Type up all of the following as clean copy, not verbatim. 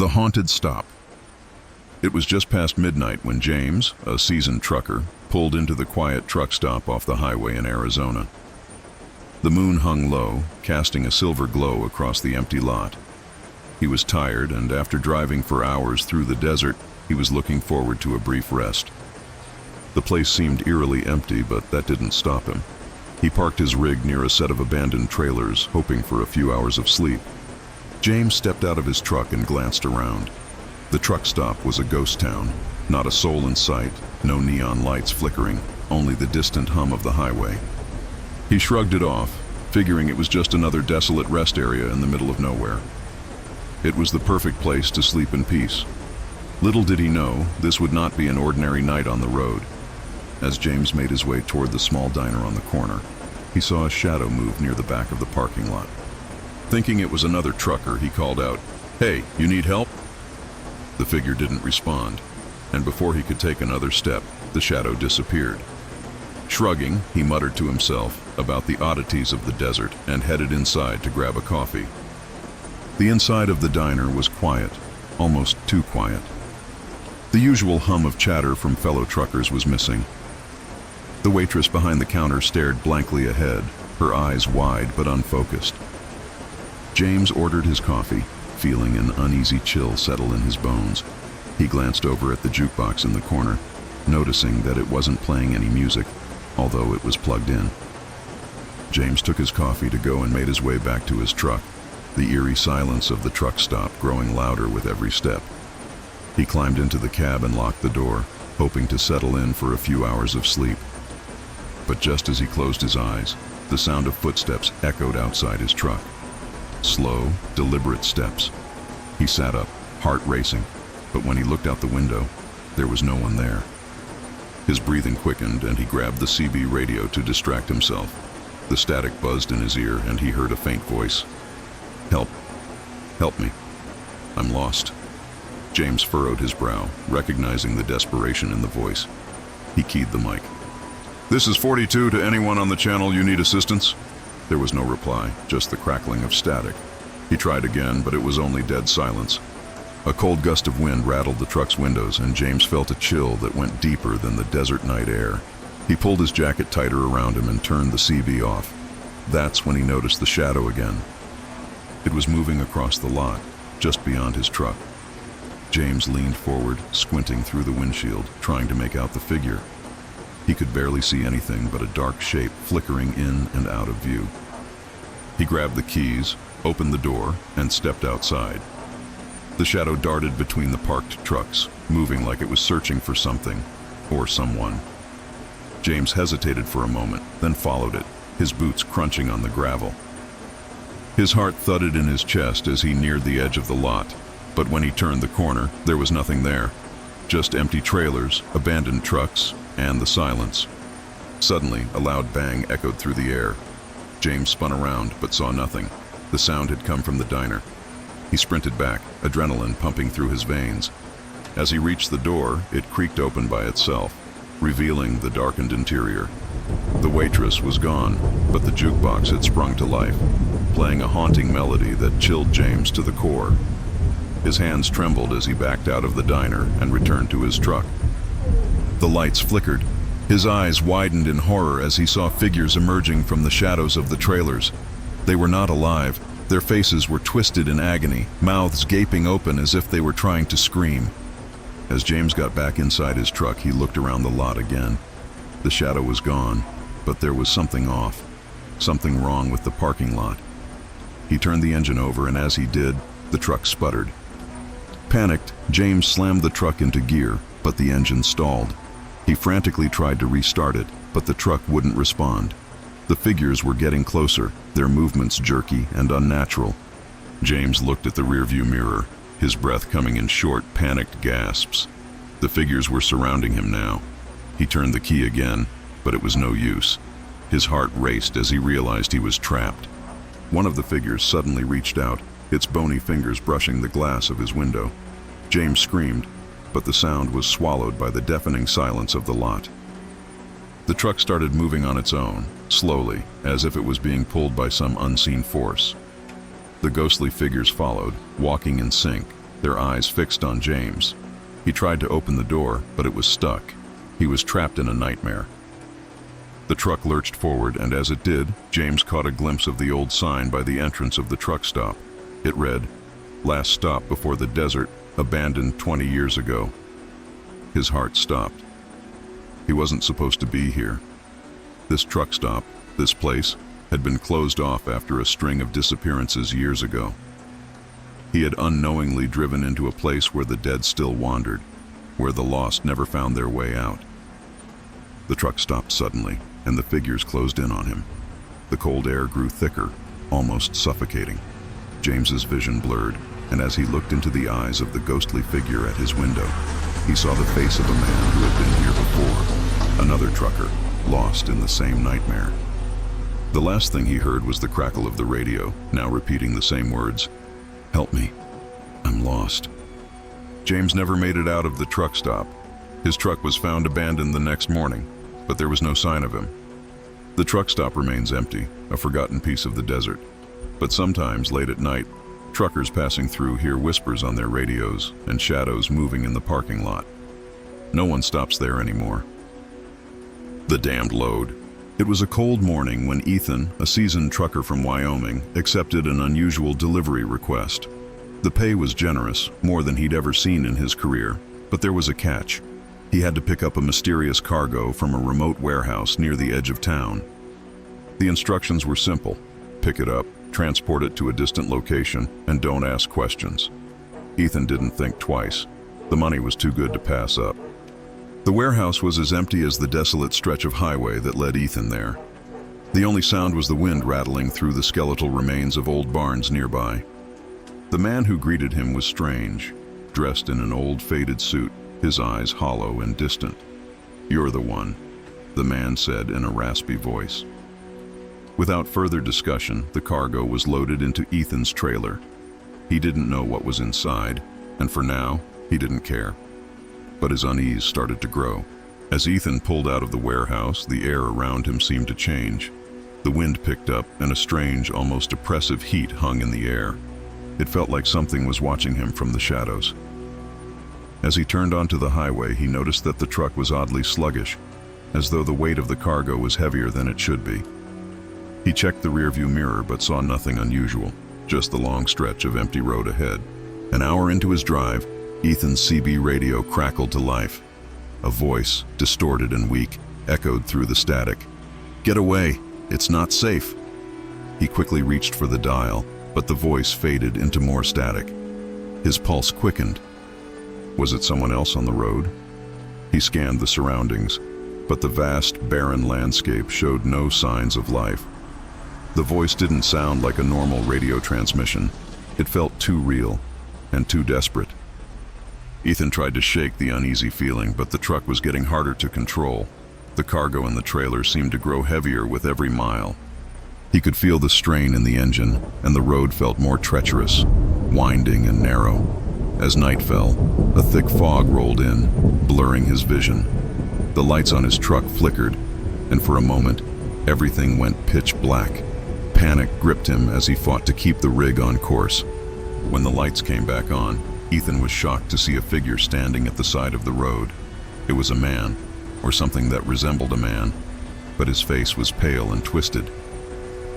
The Haunted Stop. It was just past midnight when James, a seasoned trucker, pulled into the quiet truck stop off the highway in Arizona. The moon hung low, casting a silver glow across the empty lot. He was tired, and after driving for hours through the desert, he was looking forward to a brief rest. The place seemed eerily empty, but that didn't stop him. He parked his rig near a set of abandoned trailers, hoping for a few hours of sleep. James stepped out of his truck and glanced around. The truck stop was a ghost town. Not a soul in sight, no neon lights flickering, only the distant hum of the highway. He shrugged it off, figuring it was just another desolate rest area in the middle of nowhere. It was the perfect place to sleep in peace. Little did he know, this would not be an ordinary night on the road. As James made his way toward the small diner on the corner, he saw a shadow move near the back of the parking lot. Thinking it was another trucker, he called out, "Hey, you need help?" The figure didn't respond, and before he could take another step, the shadow disappeared. Shrugging, he muttered to himself about the oddities of the desert and headed inside to grab a coffee. The inside of the diner was quiet, almost too quiet. The usual hum of chatter from fellow truckers was missing. The waitress behind the counter stared blankly ahead, her eyes wide but unfocused. James ordered his coffee, feeling an uneasy chill settle in his bones. He glanced over at the jukebox in the corner, noticing that it wasn't playing any music, although it was plugged in. James took his coffee to go and made his way back to his truck, the eerie silence of the truck stop growing louder with every step. He climbed into the cab and locked the door, hoping to settle in for a few hours of sleep. But just as he closed his eyes, the sound of footsteps echoed outside his truck. Slow, deliberate steps. He sat up, heart racing, but when he looked out the window, there was no one there. His breathing quickened and he grabbed the CB radio to distract himself. The static buzzed in his ear and he heard a faint voice. "Help. Help me. I'm lost." James furrowed his brow, recognizing the desperation in the voice. He keyed the mic. "This is 42 to anyone on the channel you need assistance?" There was no reply, just the crackling of static. He tried again, but it was only dead silence. A cold gust of wind rattled the truck's windows, and James felt a chill that went deeper than the desert night air. He pulled his jacket tighter around him and turned the CB off. That's when he noticed the shadow again. It was moving across the lot, just beyond his truck. James leaned forward, squinting through the windshield, trying to make out the figure. He could barely see anything but a dark shape flickering in and out of view. He grabbed the keys, opened the door, and stepped outside. The shadow darted between the parked trucks, moving like it was searching for something, or someone. James hesitated for a moment, then followed it, his boots crunching on the gravel. His heart thudded in his chest as he neared the edge of the lot, but when he turned the corner, there was nothing there. Just empty trailers, abandoned trucks, and the silence. Suddenly, a loud bang echoed through the air. James spun around, but saw nothing. The sound had come from the diner. He sprinted back, adrenaline pumping through his veins. As he reached the door, it creaked open by itself, revealing the darkened interior. The waitress was gone, but the jukebox had sprung to life, playing a haunting melody that chilled James to the core. His hands trembled as he backed out of the diner and returned to his truck. The lights flickered. His eyes widened in horror as he saw figures emerging from the shadows of the trailers. They were not alive. Their faces were twisted in agony, mouths gaping open as if they were trying to scream. As James got back inside his truck, he looked around the lot again. The shadow was gone, but there was something off, something wrong with the parking lot. He turned the engine over, and as he did, the truck sputtered. Panicked, James slammed the truck into gear, but the engine stalled. He frantically tried to restart it, but the truck wouldn't respond. The figures were getting closer, their movements jerky and unnatural. James looked at the rearview mirror, his breath coming in short, panicked gasps. The figures were surrounding him now. He turned the key again, but it was no use. His heart raced as he realized he was trapped. One of the figures suddenly reached out, its bony fingers brushing the glass of his window. James screamed, but the sound was swallowed by the deafening silence of the lot. The truck started moving on its own, slowly, as if it was being pulled by some unseen force. The ghostly figures followed, walking in sync, their eyes fixed on James. He tried to open the door, but it was stuck. He was trapped in a nightmare. The truck lurched forward, and as it did, James caught a glimpse of the old sign by the entrance of the truck stop. It read, "Last stop before the desert, abandoned 20 years ago." His heart stopped. He wasn't supposed to be here. This truck stop, this place, had been closed off after a string of disappearances years ago. He had unknowingly driven into a place where the dead still wandered, where the lost never found their way out. The truck stopped suddenly, and the figures closed in on him. The cold air grew thicker, almost suffocating. James's vision blurred, and as he looked into the eyes of the ghostly figure at his window, he saw the face of a man who had been here before, another trucker, lost in the same nightmare. The last thing he heard was the crackle of the radio, now repeating the same words, "Help me, I'm lost." James never made it out of the truck stop. His truck was found abandoned the next morning, but there was no sign of him. The truck stop remains empty, a forgotten piece of the desert. But sometimes, late at night, truckers passing through hear whispers on their radios and shadows moving in the parking lot. No one stops there anymore. The damned load. It was a cold morning when Ethan, a seasoned trucker from Wyoming, accepted an unusual delivery request. The pay was generous, more than he'd ever seen in his career, but there was a catch. He had to pick up a mysterious cargo from a remote warehouse near the edge of town. The instructions were simple: pick it up, transport it to a distant location, and don't ask questions. Ethan didn't think twice. The money was too good to pass up. The warehouse was as empty as the desolate stretch of highway that led Ethan there. The only sound was the wind rattling through the skeletal remains of old barns nearby. The man who greeted him was strange, dressed in an old faded suit, his eyes hollow and distant. "You're the one," the man said in a raspy voice. Without further discussion, the cargo was loaded into Ethan's trailer. He didn't know what was inside, and for now, he didn't care. But his unease started to grow. As Ethan pulled out of the warehouse, the air around him seemed to change. The wind picked up, and a strange, almost oppressive heat hung in the air. It felt like something was watching him from the shadows. As he turned onto the highway, he noticed that the truck was oddly sluggish, as though the weight of the cargo was heavier than it should be. He checked the rearview mirror but saw nothing unusual, just the long stretch of empty road ahead. An hour into his drive, Ethan's CB radio crackled to life. A voice, distorted and weak, echoed through the static. "Get away! It's not safe!" He quickly reached for the dial, but the voice faded into more static. His pulse quickened. Was it someone else on the road? He scanned the surroundings, but the vast, barren landscape showed no signs of life. The voice didn't sound like a normal radio transmission. It felt too real and too desperate. Ethan tried to shake the uneasy feeling, but the truck was getting harder to control. The cargo in the trailer seemed to grow heavier with every mile. He could feel the strain in the engine, and the road felt more treacherous, winding and narrow. As night fell, a thick fog rolled in, blurring his vision. The lights on his truck flickered, and for a moment, everything went pitch black. Panic gripped him as he fought to keep the rig on course. When the lights came back on, Ethan was shocked to see a figure standing at the side of the road. It was a man, or something that resembled a man, but his face was pale and twisted.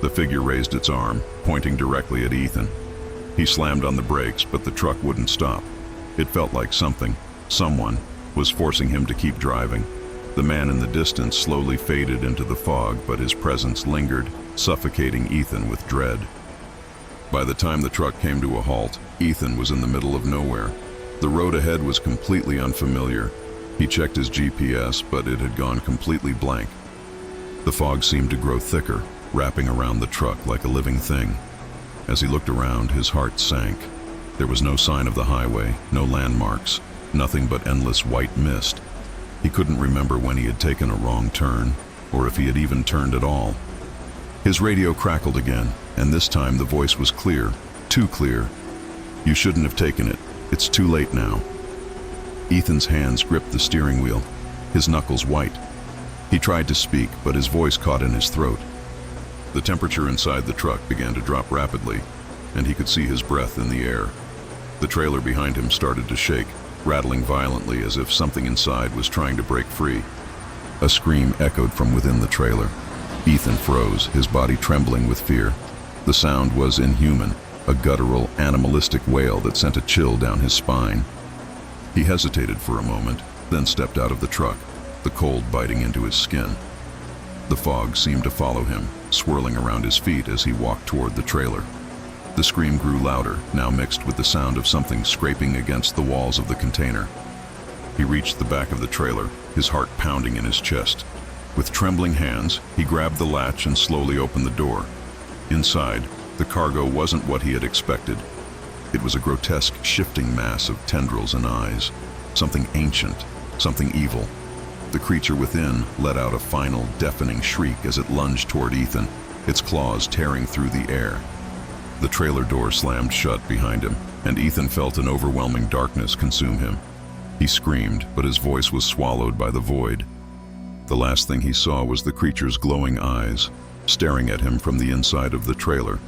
The figure raised its arm, pointing directly at Ethan. He slammed on the brakes, but the truck wouldn't stop. It felt like someone, was forcing him to keep driving. The man in the distance slowly faded into the fog, but his presence lingered, suffocating Ethan with dread. By the time the truck came to a halt, Ethan was in the middle of nowhere. The road ahead was completely unfamiliar. He checked his GPS, but it had gone completely blank. The fog seemed to grow thicker, wrapping around the truck like a living thing. As he looked around, his heart sank. There was no sign of the highway, no landmarks, nothing but endless white mist. He couldn't remember when he had taken a wrong turn, or if he had even turned at all. His radio crackled again, and this time the voice was clear, too clear. "You shouldn't have taken it. It's too late now." Ethan's hands gripped the steering wheel, his knuckles white. He tried to speak, but his voice caught in his throat. The temperature inside the truck began to drop rapidly, and he could see his breath in the air. The trailer behind him started to shake, rattling violently as if something inside was trying to break free. A scream echoed from within the trailer. Ethan froze, his body trembling with fear. The sound was inhuman, a guttural, animalistic wail that sent a chill down his spine. He hesitated for a moment, then stepped out of the truck, the cold biting into his skin. The fog seemed to follow him, swirling around his feet as he walked toward the trailer. The scream grew louder, now mixed with the sound of something scraping against the walls of the container. He reached the back of the trailer, his heart pounding in his chest. With trembling hands, he grabbed the latch and slowly opened the door. Inside, the cargo wasn't what he had expected. It was a grotesque, shifting mass of tendrils and eyes. Something ancient, something evil. The creature within let out a final, deafening shriek as it lunged toward Ethan, its claws tearing through the air. The trailer door slammed shut behind him, and Ethan felt an overwhelming darkness consume him. He screamed, but his voice was swallowed by the void. The last thing he saw was the creature's glowing eyes, staring at him from the inside of the trailer,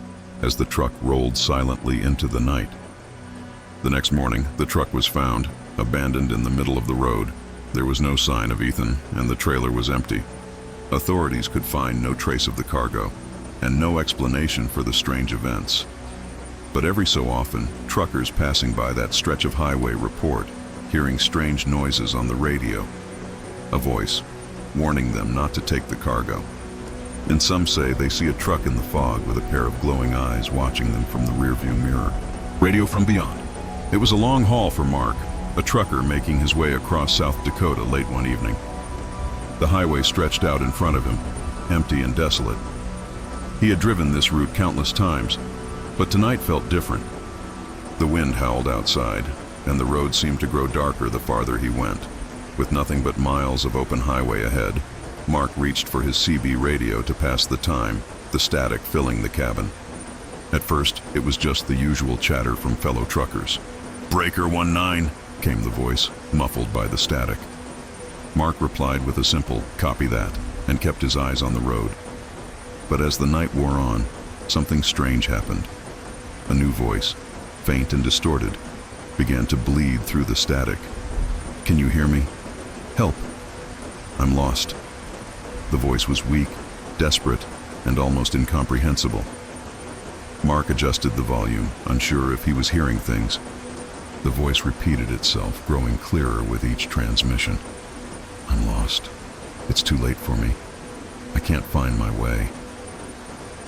as the truck rolled silently into the night. The next morning, the truck was found, abandoned in the middle of the road. There was no sign of Ethan, and the trailer was empty. Authorities could find no trace of the cargo, and no explanation for the strange events. But every so often, truckers passing by that stretch of highway report, hearing strange noises on the radio. A voice, warning them not to take the cargo. And some say they see a truck in the fog with a pair of glowing eyes watching them from the rearview mirror. Radio from beyond. It was a long haul for Mark, a trucker making his way across South Dakota late one evening. The highway stretched out in front of him, empty and desolate. He had driven this route countless times, but tonight felt different. The wind howled outside, and the road seemed to grow darker the farther he went. With nothing but miles of open highway ahead, Mark reached for his CB radio to pass the time, the static filling the cabin. At first, it was just the usual chatter from fellow truckers. "Breaker 19, came the voice, muffled by the static. Mark replied with a simple, "Copy that," and kept his eyes on the road. But as the night wore on, something strange happened. A new voice, faint and distorted, began to bleed through the static. "Can you hear me? Help. I'm lost." The voice was weak, desperate, and almost incomprehensible. Mark adjusted the volume, unsure if he was hearing things. The voice repeated itself, growing clearer with each transmission. "I'm lost. It's too late for me. I can't find my way."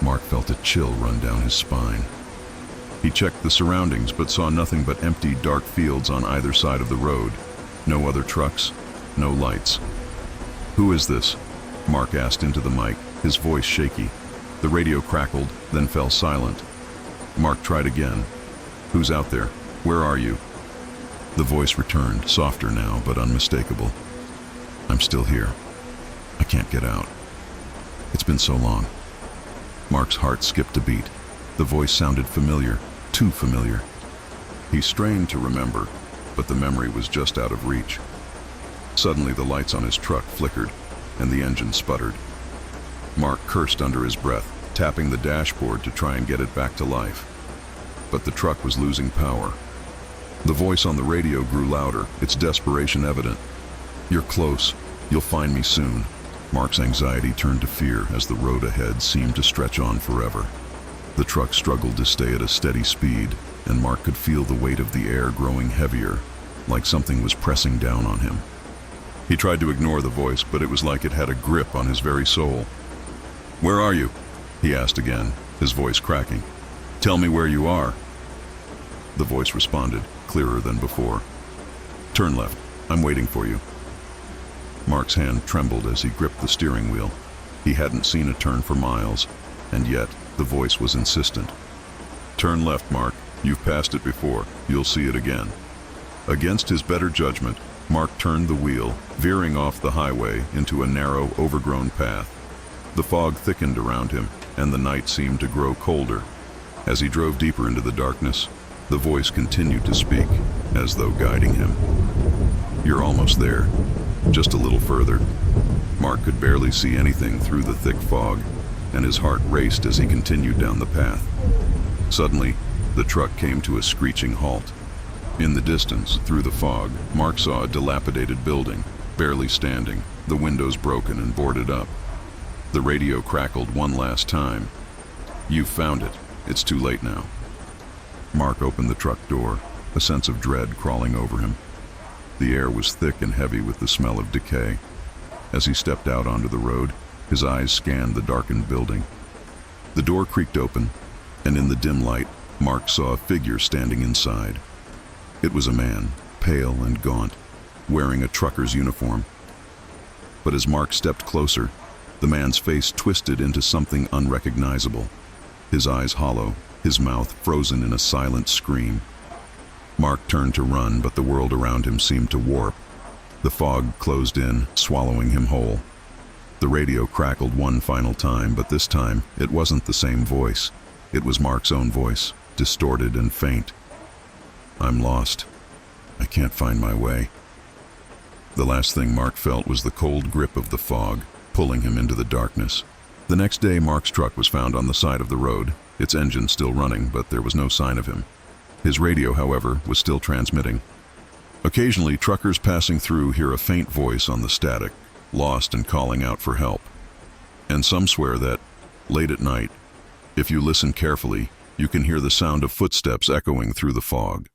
Mark felt a chill run down his spine. He checked the surroundings but saw nothing but empty, dark fields on either side of the road. No other trucks, no lights. "Who is this?" Mark asked into the mic, his voice shaky. The radio crackled, then fell silent. Mark tried again. "Who's out there? Where are you?" The voice returned, softer now, but unmistakable. "I'm still here. I can't get out. It's been so long." Mark's heart skipped a beat. The voice sounded familiar, too familiar. He strained to remember, but the memory was just out of reach. Suddenly the lights on his truck flickered, and the engine sputtered. Mark cursed under his breath, tapping the dashboard to try and get it back to life. But the truck was losing power. The voice on the radio grew louder, its desperation evident. "You're close. You'll find me soon." Mark's anxiety turned to fear as the road ahead seemed to stretch on forever. The truck struggled to stay at a steady speed, and Mark could feel the weight of the air growing heavier, like something was pressing down on him. He tried to ignore the voice, but it was like it had a grip on his very soul. "Where are you?" he asked again, his voice cracking. "Tell me where you are." The voice responded, clearer than before. "Turn left. I'm waiting for you." Mark's hand trembled as he gripped the steering wheel. He hadn't seen a turn for miles, and yet the voice was insistent. "Turn left, Mark. You've passed it before. You'll see it again." Against his better judgment, Mark turned the wheel, veering off the highway into a narrow, overgrown path. The fog thickened around him, and the night seemed to grow colder. As he drove deeper into the darkness, the voice continued to speak, as though guiding him. "You're almost there. Just a little further." Mark could barely see anything through the thick fog, and his heart raced as he continued down the path. Suddenly, the truck came to a screeching halt. In the distance, through the fog, Mark saw a dilapidated building, barely standing, the windows broken and boarded up. The radio crackled one last time. "You've found it. It's too late now." Mark opened the truck door, a sense of dread crawling over him. The air was thick and heavy with the smell of decay. As he stepped out onto the road, his eyes scanned the darkened building. The door creaked open, and in the dim light, Mark saw a figure standing inside. It was a man, pale and gaunt, wearing a trucker's uniform. But as Mark stepped closer, the man's face twisted into something unrecognizable. His eyes hollow, his mouth frozen in a silent scream. Mark turned to run, but the world around him seemed to warp. The fog closed in, swallowing him whole. The radio crackled one final time, but this time it wasn't the same voice. It was Mark's own voice, distorted and faint. "I'm lost. I can't find my way." The last thing Mark felt was the cold grip of the fog, pulling him into the darkness. The next day, Mark's truck was found on the side of the road, its engine still running, but there was no sign of him. His radio, however, was still transmitting. Occasionally, truckers passing through hear a faint voice on the static, lost and calling out for help. And some swear that, late at night, if you listen carefully, you can hear the sound of footsteps echoing through the fog.